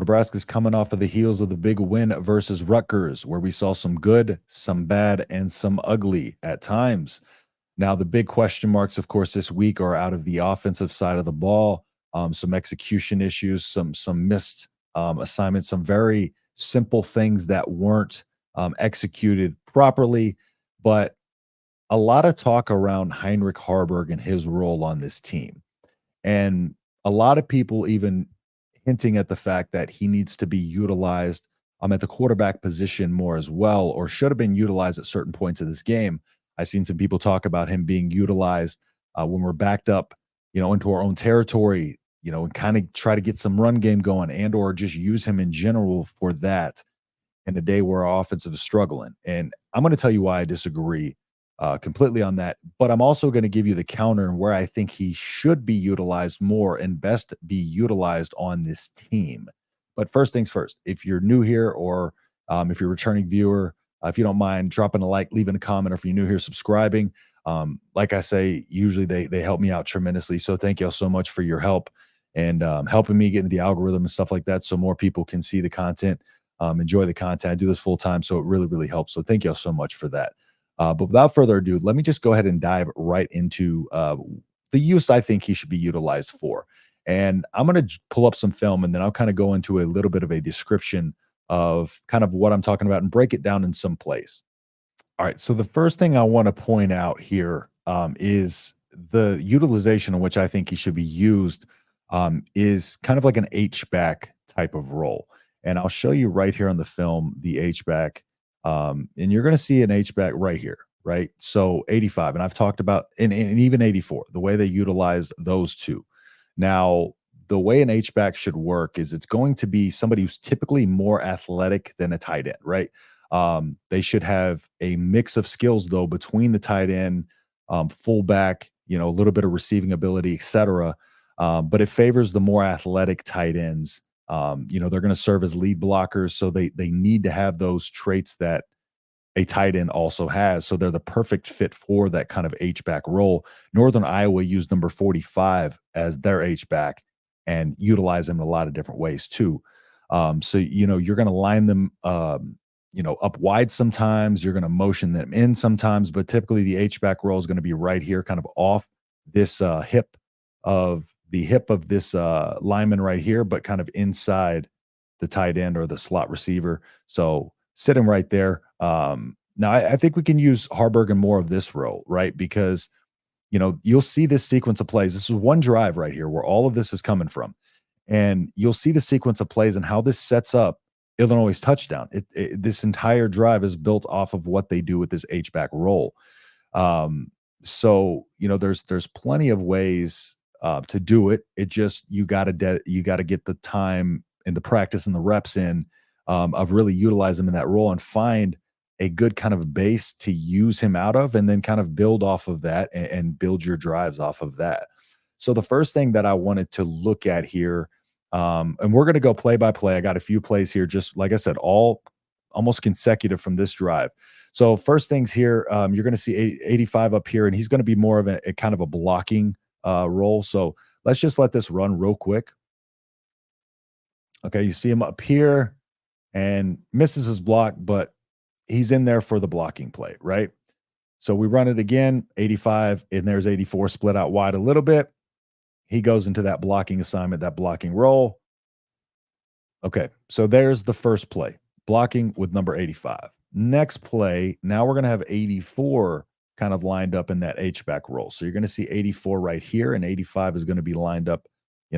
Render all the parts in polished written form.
Nebraska's coming off of the heels of the big win versus Rutgers, where we saw some good, some bad, and some ugly at times. Now, the big question marks, of course, this week are out of the offensive side of the ball. Some execution issues, some missed assignments, some very simple things that weren't executed properly. But a lot of talk around Heinrich Harberg and his role on this team. And a lot of people even hinting at the fact that he needs to be utilized at the quarterback position more as well, or should have been utilized at certain points of this game. I've seen some people talk about him being utilized when we're backed up, into our own territory, and kind of try to get some run game going and or just use him in general for that in a day where our offensive is struggling. And I'm going to tell you why I disagree completely on that. But I'm also going to give you the counter and where I think he should be utilized more and best be utilized on this team. But first things first, if you're new here or if you're a returning viewer, if you don't mind dropping a like, leaving a comment, or if you're new here, subscribing. Like I say, usually they help me out tremendously. So thank y'all so much for your help and helping me get into the algorithm and stuff like that so more people can see the content, enjoy the content. I do this full time, so it really, really helps. So thank y'all so much for that. But without further ado, let me just go ahead and dive right into the use I think he should be utilized for. And I'm going to pull up some film and then I'll kind of go into a little bit of a description of kind of what I'm talking about and break it down in some place. All right. So the first thing I want to point out here is the utilization in which I think he should be used is kind of like an H-back type of role. And I'll show you right here on the film the H-back. And you're going to see an H-back right here, right? So 85, and I've talked about, and even 84, the way they utilize those two. Now, the way an H-back should work is it's going to be somebody who's typically more athletic than a tight end, right? They should have a mix of skills, though, between the tight end, fullback, a little bit of receiving ability, etc. But it favors the more athletic tight ends. They're going to serve as lead blockers, so they need to have those traits that a tight end also has. So they're the perfect fit for that kind of H-back role. Northern Iowa used number 45 as their H-back and utilize them in a lot of different ways too. So you're going to line them up wide sometimes, you're going to motion them in sometimes, but typically the H-back role is going to be right here, kind of off this hip of this lineman right here, but kind of inside the tight end or the slot receiver. So sit him right there. Now I think we can use Harberg in more of this role, right? Because you'll see this sequence of plays. This is one drive right here where all of this is coming from, and you'll see the sequence of plays and how this sets up Illinois' touchdown. This entire drive is built off of what they do with this H-back role. So there's plenty of ways to do it. It just you got to get the time and the practice and the reps in of really utilize him in that role and find a good kind of base to use him out of, and then kind of build off of that and build your drives off of that. So the first thing that I wanted to look at here, and we're going to go play by play. I got a few plays here, just like I said, all almost consecutive from this drive. So first things here, you're going to see 85 up here, and he's going to be more of a kind of a blocking role. So let's just let this run real quick. Okay, you see him up here and misses his block, but he's in there for the blocking play, right? So we run it again, 85, and there's 84 split out wide a little bit. He goes into that blocking assignment, that blocking role. Okay, so there's the first play, blocking with number 85. Next play, now we're going to have 84 kind of lined up in that H-back role. So you're going to see 84 right here, and 85 is going to be lined up,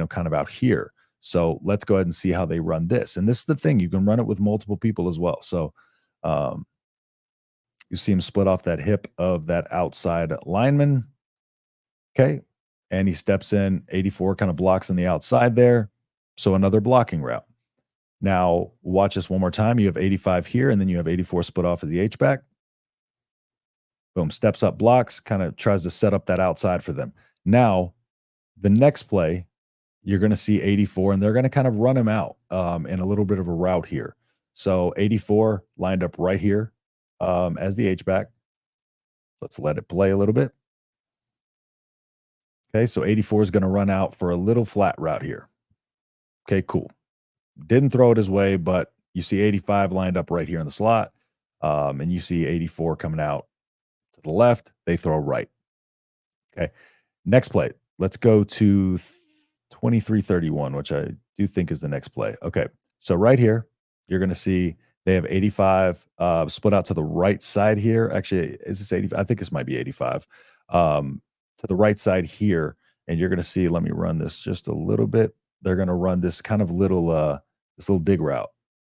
kind of out here. So let's go ahead and see how they run this. And this is the thing, you can run it with multiple people as well. So you see him split off that hip of that outside lineman. Okay. And he steps in, 84 kind of blocks on the outside there. So another blocking route. Now watch this one more time. You have 85 here, and then you have 84 split off of the H-back. Boom, steps up, blocks, kind of tries to set up that outside for them. Now, the next play, you're going to see 84, and they're going to kind of run him out in a little bit of a route here. So 84 lined up right here as the H-back. Let's let it play a little bit. Okay, so 84 is going to run out for a little flat route here. Okay, cool. Didn't throw it his way, but you see 85 lined up right here in the slot, and you see 84 coming out to the left. They throw right. Okay. Next play. Let's go to 23-31, which I do think is the next play. Okay. So right here, you're going to see they have 85 split out to the right side here. Actually, is this 80? I think this might be 85. To the right side here. And you're going to see, let me run this just a little bit. They're going to run this kind of this little dig route.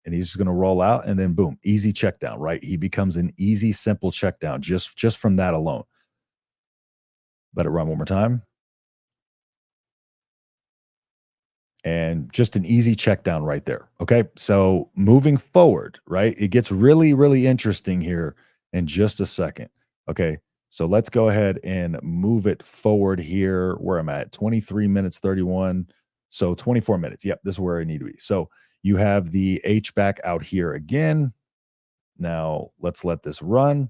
And he's just going to roll out and then boom, easy check down, right? He becomes an easy, simple check down just from that alone. Let it run one more time. And just an easy check down right there. Okay. So moving forward, right? It gets really, really interesting here in just a second. Okay. So let's go ahead and move it forward here where I'm at 23 minutes 31. So 24 minutes. Yep. This is where I need to be. So you have the H back out here again. Now let's let this run.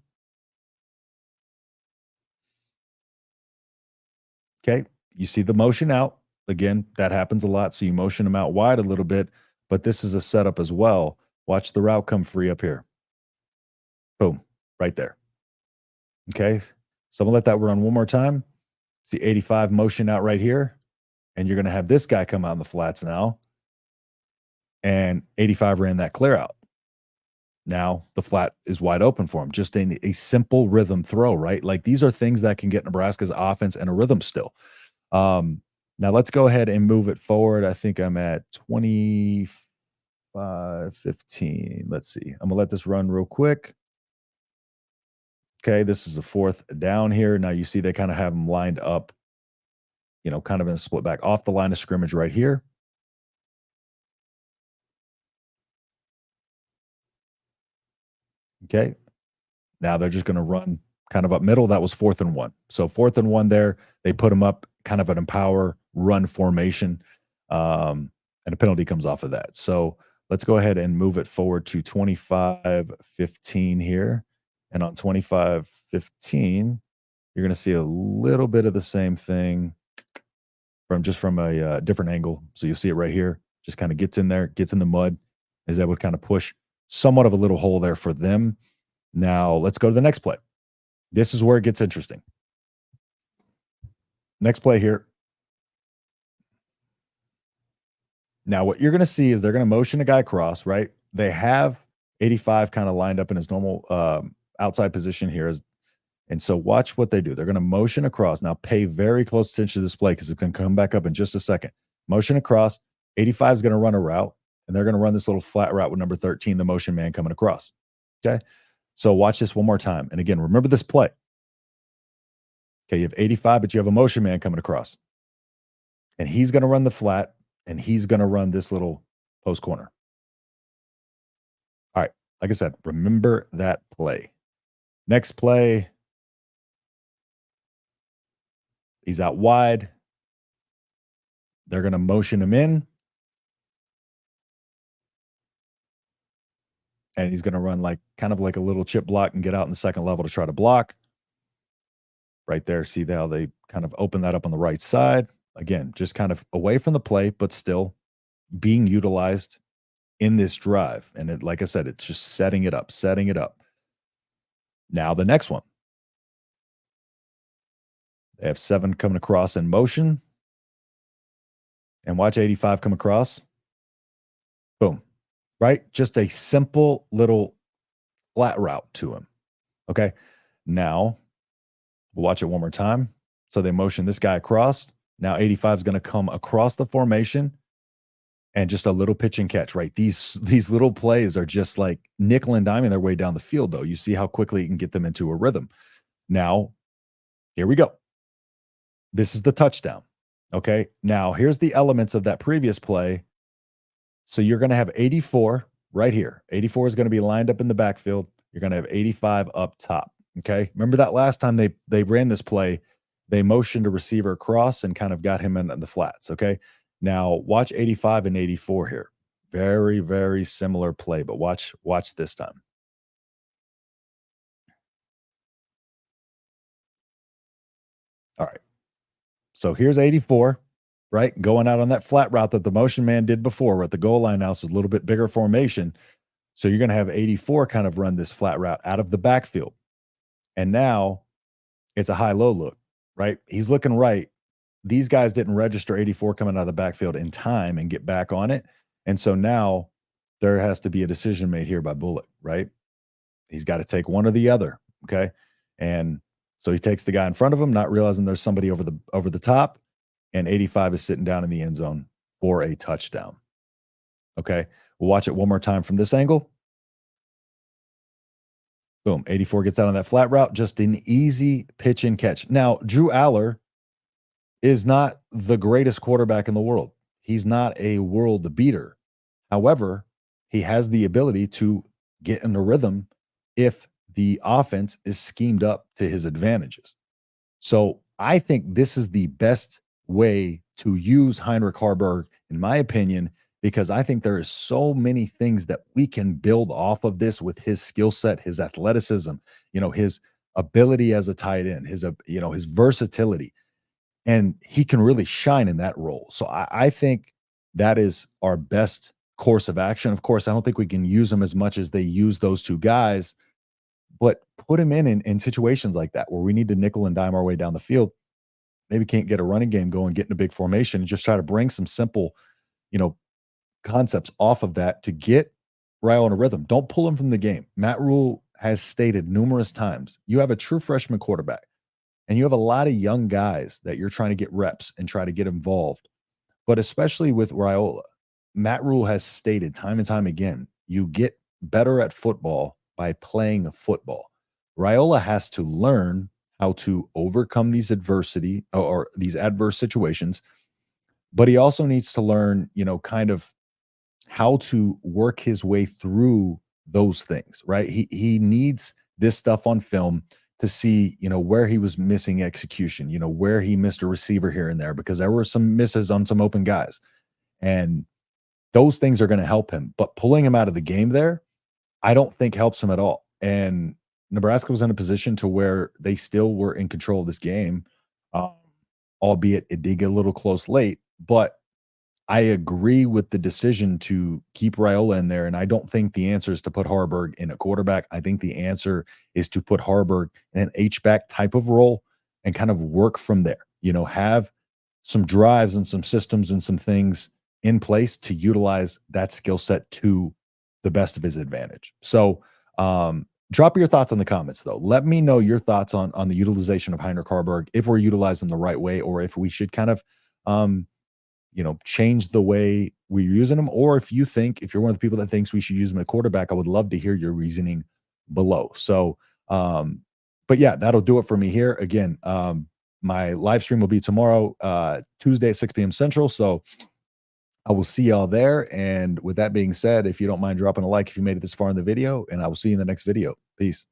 Okay. You see the motion out. Again, that happens a lot. So you motion them out wide a little bit, but this is a setup as well. Watch the route come free up here. Boom, right there. Okay. So I'm gonna let that run one more time. See 85 motion out right here. And you're gonna have this guy come out in the flats now. And 85 ran that clear out. Now the flat is wide open for him. Just a simple rhythm throw, right? Like these are things that can get Nebraska's offense in a rhythm still. Um, Now let's go ahead and move it forward. I think I'm at 25-15. Let's see. I'm gonna let this run real quick. Okay, this is a fourth down here. Now you see they kind of have them lined up, kind of in a split back off the line of scrimmage right here. Okay. Now they're just gonna run kind of up middle. That was 4th and 1. So 4th and 1 there. They put them up kind of an empower run formation. And a penalty comes off of that. So let's go ahead and move it forward to 25-15 here. And on 25-15, you're going to see a little bit of the same thing from a different angle. So you'll see it right here. Just kind of gets in there, gets in the mud, is able to kind of push somewhat of a little hole there for them. Now let's go to the next play. This is where it gets interesting. Next play here. Now, what you're going to see is they're going to motion a guy across, right? They have 85 kind of lined up in his normal outside position here. And so watch what they do. They're going to motion across. Now, pay very close attention to this play because it's going to come back up in just a second. Motion across. 85 is going to run a route, and they're going to run this little flat route with number 13, the motion man coming across. Okay. So watch this one more time. And again, remember this play. Okay. You have 85, but you have a motion man coming across. And he's going to run the flat, and he's going to run this little post corner. All right. Like I said, remember that play. Next play. He's out wide. They're going to motion him in. And he's going to run kind of like a little chip block and get out in the second level to try to block. Right there. See how they kind of open that up on the right side. Again, just kind of away from the play, but still being utilized in this drive. And like I said, it's just setting it up. Now the next one. They have 7 coming across in motion. And watch 85 come across. Boom. Right? Just a simple little flat route to him. Okay. Now we'll watch it one more time. So they motion this guy across. Now 85 is going to come across the formation and just a little pitch and catch, right? These little plays are just like nickel and diming their way down the field, though. You see how quickly you can get them into a rhythm. Now, here we go. This is the touchdown. Okay. Now, here's the elements of that previous play. So you're going to have 84 right here. 84 is going to be lined up in the backfield. You're going to have 85 up top. Okay. Remember that last time they ran this play, they motioned a receiver across and kind of got him in the flats. Okay. Now watch 85 and 84 here. Very, very similar play, but watch this time. All right. So here's 84. right? Going out on that flat route that the motion man did before. We're at the goal line now, so a little bit bigger formation. So you're going to have 84 kind of run this flat route out of the backfield. And now it's a high-low look, right? He's looking right. These guys didn't register 84 coming out of the backfield in time and get back on it. And so now there has to be a decision made here by Bullock, right? He's got to take one or the other, okay? And so he takes the guy in front of him, not realizing there's somebody over the top, and 85 is sitting down in the end zone for a touchdown. Okay? We'll watch it one more time from this angle. Boom, 84 gets out on that flat route, just an easy pitch and catch. Now, Drew Aller is not the greatest quarterback in the world. He's not a world beater. However, he has the ability to get in a rhythm if the offense is schemed up to his advantages. So I think this is the best way to use Heinrich Harberg, in my opinion, because I think there is so many things that we can build off of this with his skill set, his athleticism, his ability as a tight end, his versatility, and he can really shine in that role. So I think that is our best course of action. Of course, I don't think we can use him as much as they use those two guys, but put him in situations like that where we need to nickel and dime our way down the field. Maybe can't get a running game going, get in a big formation, and just try to bring some simple, you know, concepts off of that to get Raiola in a rhythm. Don't pull him from the game. Matt Rule has stated numerous times, you have a true freshman quarterback and you have a lot of young guys that you're trying to get reps and try to get involved. But especially with Raiola, Matt Rule has stated time and time again, you get better at football by playing football. Raiola has to learn how to overcome these adversity or these adverse situations, but he also needs to learn, kind of how to work his way through those things, right? He needs this stuff on film to see, where he was missing execution, where he missed a receiver here and there, because there were some misses on some open guys. And those things are going to help him. But pulling him out of the game there, I don't think helps him at all. And Nebraska was in a position to where they still were in control of this game, um, albeit it did get a little close late. But I agree with the decision to keep Raiola in there, and I don't think the answer is to put Harberg in a quarterback. I think the answer is to put Harberg in an H-back type of role and kind of work from there. Have some drives and some systems and some things in place to utilize that skill set to the best of his advantage. So, drop your thoughts in the comments, though. Let me know your thoughts on the utilization of Heinrich Harberg, if we're utilizing the right way, or if we should kind of change the way we're using them, or if you're one of the people that thinks we should use him at quarterback, I would love to hear your reasoning below. So, but yeah, that'll do it for me here. Again, my live stream will be tomorrow, Tuesday at 6 p.m. Central. So I will see y'all there. And with that being said, if you don't mind dropping a like if you made it this far in the video, and I will see you in the next video. Peace.